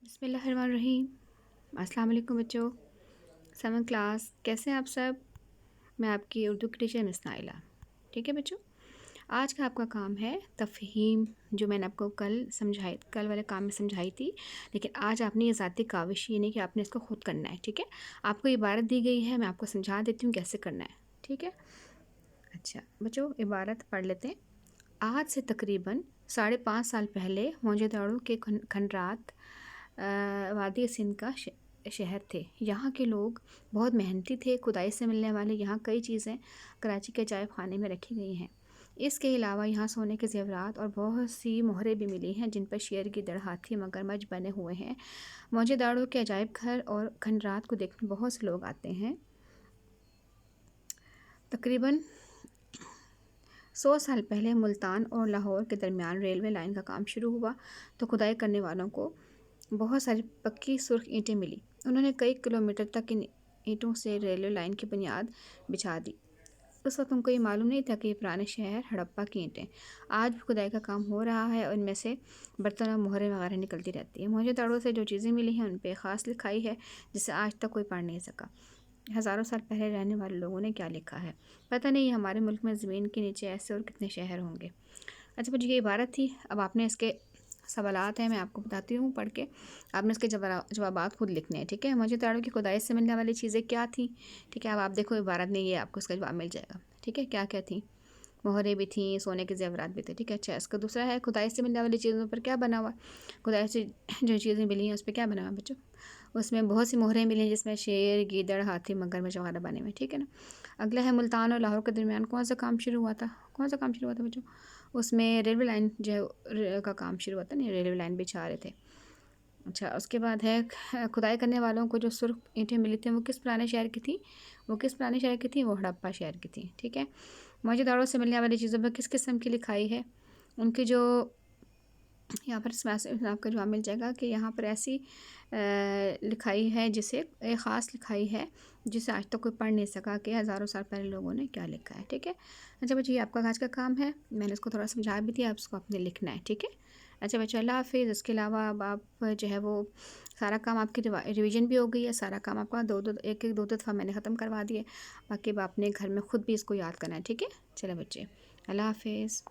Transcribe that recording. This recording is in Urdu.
بسم اللہ الرحمن الرحیم۔ السلام علیکم بچوں، 7 کلاس، کیسے ہیں آپ سب؟ میں آپ کی اردو کی ٹیچر مس نائلہ۔ ٹھیک ہے بچوں، آج کا آپ کا کام ہے تفہیم، جو میں نے آپ کو کل والے کام میں سمجھائی تھی، لیکن آج آپ نے یہ ذاتی کاوش، یعنی کہ آپ نے اس کو خود کرنا ہے۔ ٹھیک ہے، آپ کو عبارت دی گئی ہے، میں آپ کو سمجھا دیتی ہوں کیسے کرنا ہے۔ ٹھیک ہے، اچھا بچوں، عبارت پڑھ لیتے ہیں۔ آج سے تقریباً 5.5 سال پہلے موہنجو داڑو کے کھنڈرات وادی سندھ کا شہر تھے۔ یہاں کے لوگ بہت محنتی تھے۔ کھدائی سے ملنے والے یہاں کئی چیزیں کراچی کے عجائب خانے میں رکھی گئی ہیں۔ اس کے علاوہ یہاں سونے کے زیورات اور بہت سی مہریں بھی ملی ہیں جن پر شیر گیدڑ، ہاتھی، مگرمچھ بنے ہوئے ہیں۔ موہنجو داڑو کے عجائب گھر اور کھنڈرات کو دیکھنے بہت سے لوگ آتے ہیں۔ تقریباً 100 سال پہلے ملتان اور لاہور کے درمیان ریلوے لائن کا کام شروع ہوا تو کھدائی کرنے والوں کو بہت ساری پکی سرخ اینٹیں ملی۔ انہوں نے کئی کلومیٹر تک ان اینٹوں سے ریلوے لائن کی بنیاد بچھا دی۔ اس وقت ان کو یہ معلوم نہیں تھا کہ یہ پرانے شہر ہڑپا کی اینٹیں۔ آج بھی کھدائی کا کام ہو رہا ہے اور ان میں سے برتن اور مہریں وغیرہ نکلتی رہتی ہیں۔ موہنجو داڑو سے جو چیزیں ملی ہیں ان پہ خاص لکھائی ہے جسے آج تک کوئی پڑھ نہیں سکا۔ ہزاروں سال پہلے رہنے والے لوگوں نے کیا لکھا ہے پتہ نہیں، ہمارے ملک میں زمین کے نیچے ایسے اور کتنے شہر ہوں گے۔ اچھا بچوں، یہ عبارت تھی۔ اب آپ نے اس کے سوالات ہیں، میں آپ کو بتاتی ہوں پڑھ کے، آپ نے اس کے جوابات خود لکھنے ہیں۔ ٹھیک ہے، موہنجو داڑو کی کھدائی سے ملنے والی چیزیں کیا تھیں؟ ٹھیک ہے، اب آپ دیکھو عبارت میں یہ آپ کو اس کا جواب مل جائے گا۔ ٹھیک ہے، کیا کیا تھیں؟ مہریں بھی تھیں، سونے کے زیورات بھی تھے۔ ٹھیک ہے، اچھا اس کا دوسرا ہے کھدائی سے ملنے والی چیزوں پر کیا بنا ہوا؟ کھدائی سے جو چیزیں ملی ہیں اس پہ کیا بنا ہوا بچوں؟ اس میں بہت سی مہریں ملی ہیں جس میں شیر، گیدڑ، ہاتھی، مگرمچھ وغیرہ بنے ہوئے۔ ٹھیک ہے نا، اگلا ہے ملتان اور لاہور کے درمیان کون سا کام شروع ہوا تھا؟ کون سا کام شروع ہوا تھا بچوں؟ اس میں ریلوے لائن کا کام شروع ہوا تھا، نہیں ریلوے لائن بچھا رہے تھے۔ اچھا اس کے بعد ہے کھدائی کرنے والوں کو جو سرخ اینٹیں ملی تھیں وہ کس پرانے شہر کی تھیں؟ وہ ہڑپا شہر کی تھیں۔ ٹھیک ہے، موہنجو داڑو سے ملنے والی چیزوں پر کس قسم کی لکھائی ہے؟ ان کی جو یہاں پر اس میں آپ کا جواب مل جائے گا کہ یہاں پر ایسی لکھائی ہے جسے ایک خاص لکھائی ہے جسے آج تک کوئی پڑھ نہیں سکا کہ ہزاروں سال پہلے لوگوں نے کیا لکھا ہے۔ ٹھیک ہے، اچھا بچے، یہ آپ کا آج کا کام ہے، میں نے اس کو تھوڑا سمجھا بھی دیا، آپ اس کو اپنے لکھنا ہے۔ ٹھیک ہے، اچھا بچہ، اللہ حافظ۔ اس کے علاوہ اب آپ جو ہے وہ سارا کام آپ کی ریویژن بھی ہو گئی ہے، سارا کام آپ کا ایک دو دفعہ میں نے ختم کروا دیا، باقی اب آپ نے گھر میں خود بھی اس کو یاد کرنا ہے۔ ٹھیک ہے، چلے بچے، اللہ حافظ۔